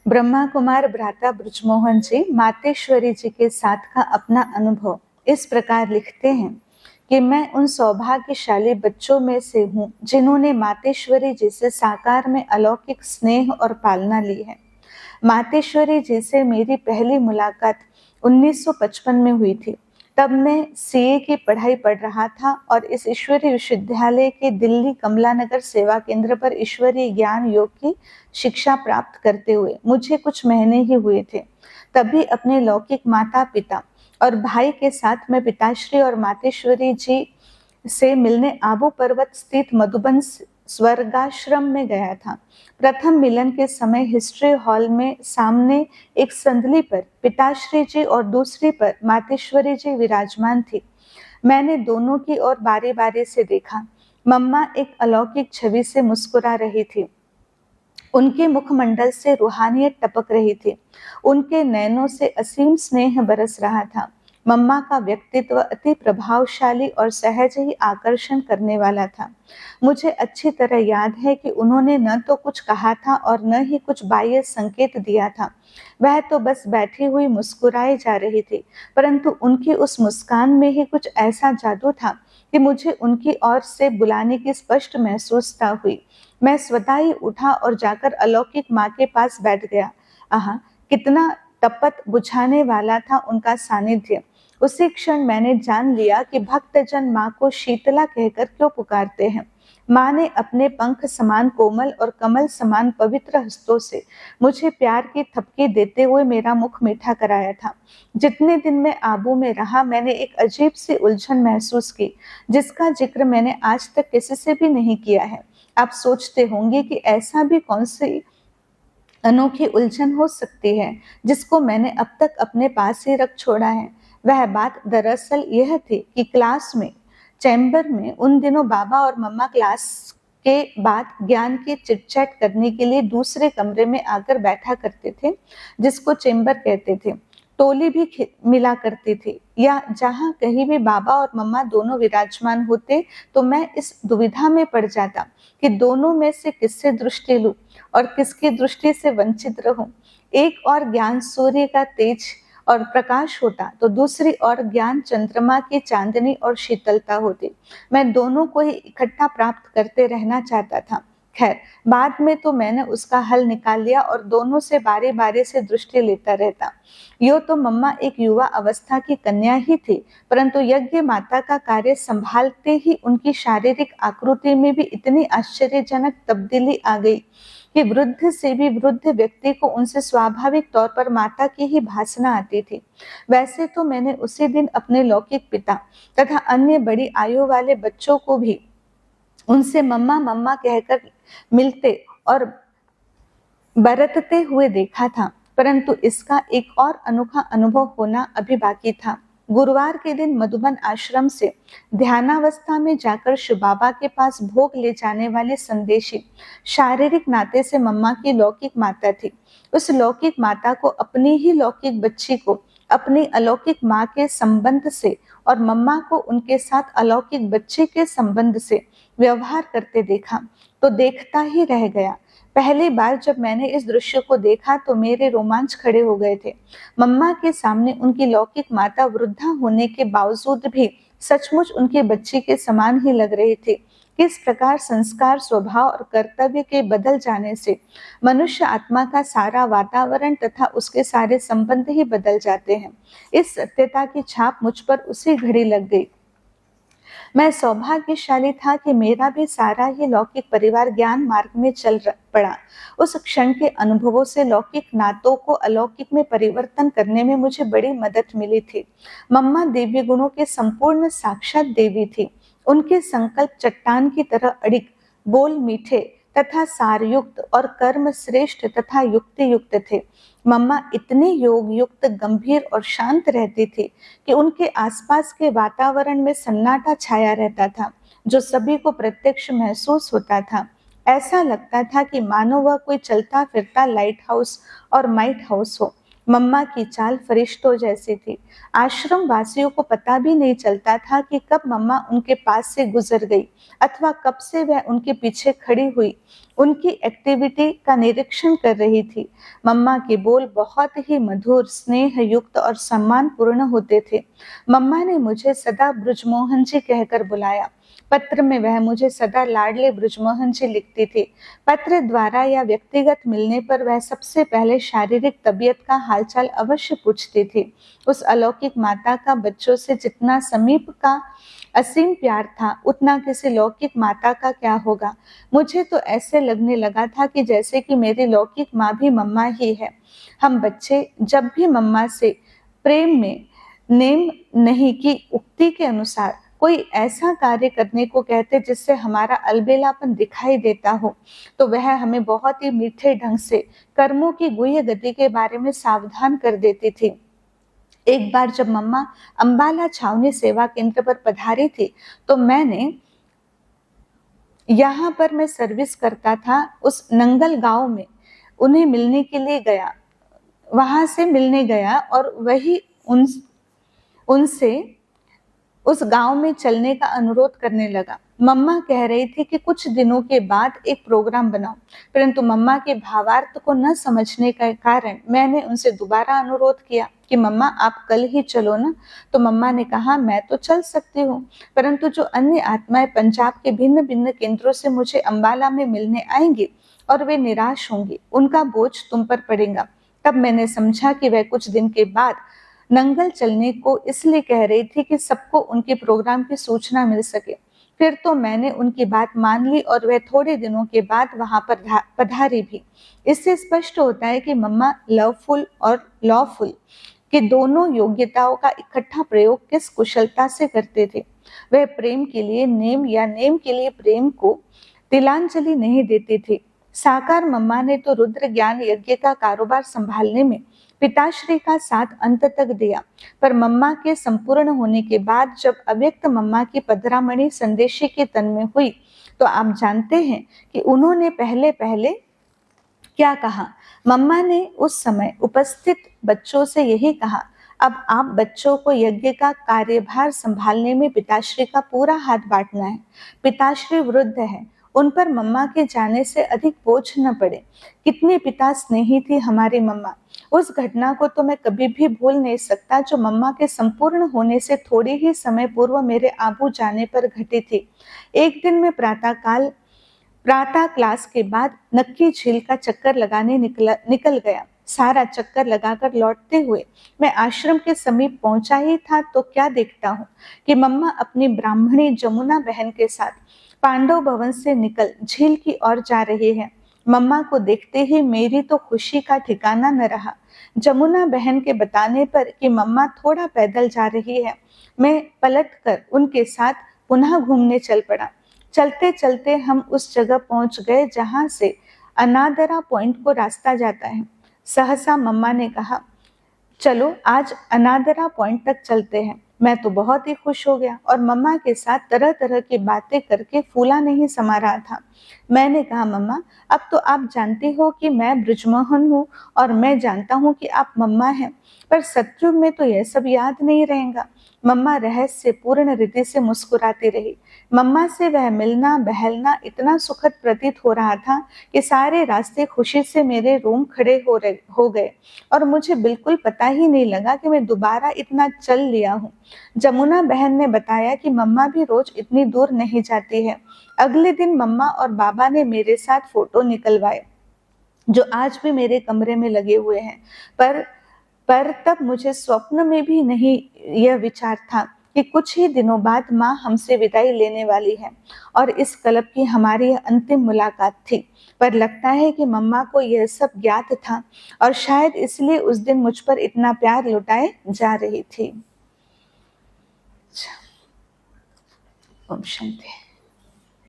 ब्रह्मा कुमार भ्राता ब्रजमोहन जी मातेश्वरी जी के साथ का अपना अनुभव इस प्रकार लिखते हैं कि मैं उन सौभाग्यशाली बच्चों में से हूँ जिन्होंने मातेश्वरी जी से साकार में अलौकिक स्नेह और पालना ली है। मातेश्वरी जी से मेरी पहली मुलाकात 1955 में हुई थी। तब मैं सीए की पढ़ाई पढ़ रहा था और इस ईश्वरीय विश्वविद्यालय के दिल्ली कमला नगर सेवा केंद्र पर ईश्वरीय ज्ञान योग की शिक्षा प्राप्त करते हुए मुझे कुछ महीने ही हुए थे। तभी अपने लौकिक माता पिता और भाई के साथ मैं पिताश्री और मातेश्वरी जी से मिलने आबू पर्वत स्थित मधुबन स्वर्गाश्रम में गया था। प्रथम मिलन के समय हिस्ट्री हॉल में सामने एक संदली पर पिताश्री जी और दूसरी पर मातेश्वरी जी विराजमान थी। मैंने दोनों की ओर बारी बारी से देखा। मम्मा एक अलौकिक छवि से मुस्कुरा रही थी। उनके मुखमंडल से रूहानियत टपक रही थी। उनके नैनों से असीम स्नेह बरस रहा था। मम्मा का व्यक्तित्व अति प्रभावशाली और सहज ही आकर्षण करने वाला था। मुझे अच्छी तरह याद है कि उन्होंने न तो कुछ कहा था और न ही कुछ बाह्य संकेत दिया था। वह तो बस बैठी हुई मुस्कुराई जा रही थी, परंतु उनकी उस मुस्कान में ही कुछ ऐसा जादू था कि मुझे उनकी ओर से बुलाने की स्पष्ट महसूसता हुई। मैं स्वतः ही उठा और जाकर अलौकिक माँ के पास बैठ गया। आहा, कितना तपत बुझाने वाला था उनका सानिध्य। उसी क्षण मैंने जान लिया कि भक्तजन माँ को शीतला कहकर क्यों पुकारते हैं। माँ ने अपने पंख समान कोमल और कमल समान पवित्र हस्तों से मुझे प्यार की थपकी देते हुए मेरा मुख मीठा कराया था। जितने दिन मैं आबू में रहा, मैंने एक अजीब सी उलझन महसूस की, जिसका जिक्र मैंने आज तक किसी से भी नहीं किया है। आप सोचते होंगे कि ऐसा भी कौन सी अनोखी उलझन हो सकती है जिसको मैंने अब तक अपने पास ही रख छोड़ा है। वह बात दरअसल यह थी कि क्लास में चैम्बर में उन दिनों बाबा और मम्मा क्लास के बाद ज्ञान की चिटचैट करने के लिए दूसरे कमरे में आकर बैठा करते थे, जिसको चैम्बर कहते थे। टोली भी मिला करती थी, या जहाँ कहीं भी बाबा और मम्मा दोनों विराजमान होते तो मैं इस दुविधा में पड़ जाता कि दोनों में से किससे दृष्टि लूं और किसकी दृष्टि से वंचित रहूं। एक और ज्ञान सूर्य का तेज और प्रकाश होता तो दूसरी ओर ज्ञान चंद्रमा की चांदनी और शीतलता होती। मैं दोनों को ही इकट्ठा प्राप्त करते रहना चाहता था। खैर, बाद में तो मैंने उसका हल निकाल लिया और दोनों से बारी बारी से दृष्टि लेता रहता। यो तो मम्मा एक युवा अवस्था की कन्या ही थी, परंतु यज्ञ माता का कार्य संभालते ही उनकी शारीरिक आकृति में भी इतनी आश्चर्यजनक तब्दीली आ गई कि वृद्ध से भी वृद्ध व्यक्ति को उनसे स्वाभाविक तौर पर माता की ही भासना आती थी। वैसे तो मैंने उसी दिन अपने लौकिक पिता तथा अन्य बड़ी आयु वाले बच्चों को भी उनसे मम्मा मम्मा कहकर मिलते और बरतते हुए देखा था, परंतु इसका एक और अनोखा अनुभव होना अभी बाकी था। गुरुवार के दिन मधुबन आश्रम से ध्यानावस्था में जाकर शिव बाबा के पास भोग ले जाने वाली संदेशी शारीरिक नाते से मम्मा की लौकिक माता थी। उस लौकिक माता को अपनी ही लौकिक बच्ची को अपनी अलौकिक माँ के संबंध से और मम्मा को उनके साथ अलौकिक बच्चे के संबंध से व्यवहार करते देखा तो देखता ही रह गया। पहली बार जब मैंने इस दृश्य को देखा तो मेरे रोमांच खड़े हो गए थे। मम्मा के सामने उनकी लौकिक माता वृद्धा होने के बावजूद भी सचमुच उनकी बच्ची के समान ही लग रही थी। किस प्रकार संस्कार, स्वभाव और कर्तव्य के बदल जाने से मनुष्य आत्मा का सारा वातावरण तथा उसके सारे संबंध ही बदल जाते हैं, इस सत्यता की छाप मुझ पर उसी घड़ी लग गई। मैं सौभाग्यशाली था कि मेरा भी सारा ही लौकिक परिवार ज्ञान मार्ग में चल पड़ा। उस क्षण के अनुभवों से लौकिक नातों को अलौकिक में परिवर्तन करने में मुझे बड़ी मदद मिली थी। मम्मा दिव्य गुणों के संपूर्ण साक्षात देवी थी। उनके संकल्प चट्टान की तरह अड़िग, बोल मीठे तथा सारयुक्त और कर्म श्रेष्ठ तथा युक्ति युक्त थे। मम्मा इतनी योग युक्त, गंभीर और शांत रहती थी कि उनके आसपास के वातावरण में सन्नाटा छाया रहता था, जो सभी को प्रत्यक्ष महसूस होता था। ऐसा लगता था कि मानो वह कोई चलता फिरता लाइट हाउस और माइट हाउस हो। मम्मा की चाल फरिश्तों जैसी थी। आश्रम वासियों को पता भी नहीं चलता था कि कब मम्मा उनके पास से गुजर गई अथवा कब से वह उनके पीछे खड़ी हुई उनकी एक्टिविटी का निरीक्षण कर रही थी। मम्मा के बोल बहुत ही मधुर, स्नेह युक्त और सम्मानपूर्ण होते थे। मम्मा ने मुझे सदा ब्रजमोहन जी कहकर बुलाया। पत्र में वह मुझे सदा लाडले ब्रजमोहन जी लिखती थी। पत्र द्वारा या व्यक्तिगत मिलने पर वह सबसे पहले शारीरिक तबीयत का हालचाल अवश्य पूछती थी। उस अलौकिक माता का बच्चों से जितना समीप का असीम प्यार था, उतना किसी लौकिक माता का क्या होगा। मुझे तो ऐसे लगने लगा था कि जैसे कि मेरी लौकिक माँ भी मम्मा ही है। हम बच्चे जब भी मम्मा से प्रेम में नेम नहीं की उक्ति के अनुसार कोई ऐसा कार्य करने को कहते जिससे हमारा अलबेलापन दिखाई देता हो, तो वह हमें बहुत ही मीठे ढंग से कर्मों की गुह्य गति के बारे में सावधान कर देती थी। एक बार जब मम्मा अंबाला छावनी सेवा केंद्र पर पधारी थी, तो यहाँ पर मैं सर्विस करता था, उस नंगल गांव में उन्हें मिलने के लिए गया। वहां से मिलने गया और वही उनसे उस गांव में चलने का अनुरोध करने लगा। मम्मा कह रही थी कि कुछ दिनों के बाद एक प्रोग्राम बनाओ, परंतु मम्मा के भावार्थ को न समझने के कारण मैंने उनसे दोबारा अनुरोध किया कि मम्मा आप कल ही चलो ना। तो मम्मा ने कहा मैं तो चल सकती हूँ, परंतु जो अन्य आत्माएं पंजाब के भिन्न भिन्न केंद्रों से मुझे अंबाला में मिलने आएंगी और वे निराश होंगी, उनका बोझ तुम पर पड़ेगा। तब मैंने समझा कि वह कुछ दिन के बाद नंगल चलने को इसलिए कह रही थी कि सबको उनके प्रोग्राम की सूचना मिल सके। फिर तो मैंने उनकी बात मान ली और वह थोड़े दिनों के बाद वहां पर पधारी भी। इससे स्पष्ट होता है कि मम्मा लवफुल और लॉफुल के दोनों योग्यताओं का इकट्ठा प्रयोग किस कुशलता से करते थे। वह प्रेम के लिए नेम या नेम के लिए प्रेम को तिलांजलि नहीं देती थी। साकार मम्मा ने तो रुद्र ज्ञान यज्ञ का कारोबार संभालने में पिताश्री का साथ अंत तक दिया, पर मम्मा के संपूर्ण होने के बाद जब अव्यक्त मम्मा की पधरामणि संदेशी के तन में हुई, तो आप जानते हैं कि उन्होंने पहले पहले क्या कहा। मम्मा ने उस समय उपस्थित बच्चों से यही कहा, अब आप बच्चों को यज्ञ का कार्यभार संभालने में पिताश्री का पूरा हाथ बांटना है। पिताश्री वृद्ध है, उन पर मम्मा के जाने से अधिक बोझ न पड़े। कितनी पिता स्नेही थी हमारी मम्मा। उस घटना को तो मैं कभी भी भूल नहीं सकता जो मम्मा के संपूर्ण होने से थोड़ी ही समय पूर्व मेरे आबू जाने पर घटी थी। एक दिन में प्रातः क्लास के बाद नक्की झील का चक्कर लगाने निकल गया। सारा चक्कर लगाकर लौटते हुए मैं आश्रम के समीप पहुंचा ही था तो क्या देखता हूँ कि मम्मा अपनी ब्राह्मणी जमुना बहन के साथ पांडव भवन से निकल झील की ओर जा रही है। मम्मा को देखते ही मेरी तो खुशी का ठिकाना न रहा। जमुना बहन के बताने पर कि मम्मा थोड़ा पैदल जा रही है, मैं पलटकर उनके साथ पुनः घूमने चल पड़ा। चलते चलते हम उस जगह पहुंच गए जहां से अनादरा पॉइंट को रास्ता जाता है। सहसा मम्मा ने कहा, चलो आज अनादरा पॉइंट तक चलते हैं। मैं तो बहुत ही खुश हो गया और मम्मा के साथ तरह तरह की बातें करके फूला नहीं समा रहा था। मैंने कहा, मम्मा अब तो आप जानती हो कि मैं ब्रजमोहन हूँ और मैं जानता हूँ कि आप मम्मा हैं, पर सत्युग में तो यह सब याद नहीं रहेगा। मम्मा रहस्य पूर्ण रीति से मुस्कुराती रही। मम्मा से वह मिलना बहलना इतना सुखद प्रतीत हो रहा था कि सारे रास्ते खुशी से मेरे रोम खड़े हो गए और मुझे बिल्कुल पता ही नहीं लगा कि मैं दोबारा इतना चल लिया हूँ। जमुना बहन ने बताया कि मम्मा भी रोज इतनी दूर नहीं जाती है। अगले दिन मम्मा और बाबा ने मेरे साथ फोटो निकलवाए जो आज भी मेरे कमरे में लगे हुए हैं। पर तब मुझे स्वप्न में भी नहीं यह विचार था कि कुछ ही दिनों बाद माँ हमसे विदाई लेने वाली है और इस कल्प की हमारी यह अंतिम मुलाकात थी। पर लगता है कि मम्मा को यह सब ज्ञात था और शायद इसलिए उस दिन मुझ पर इतना प्यार लुटाए जा रही थी। ओम शांति।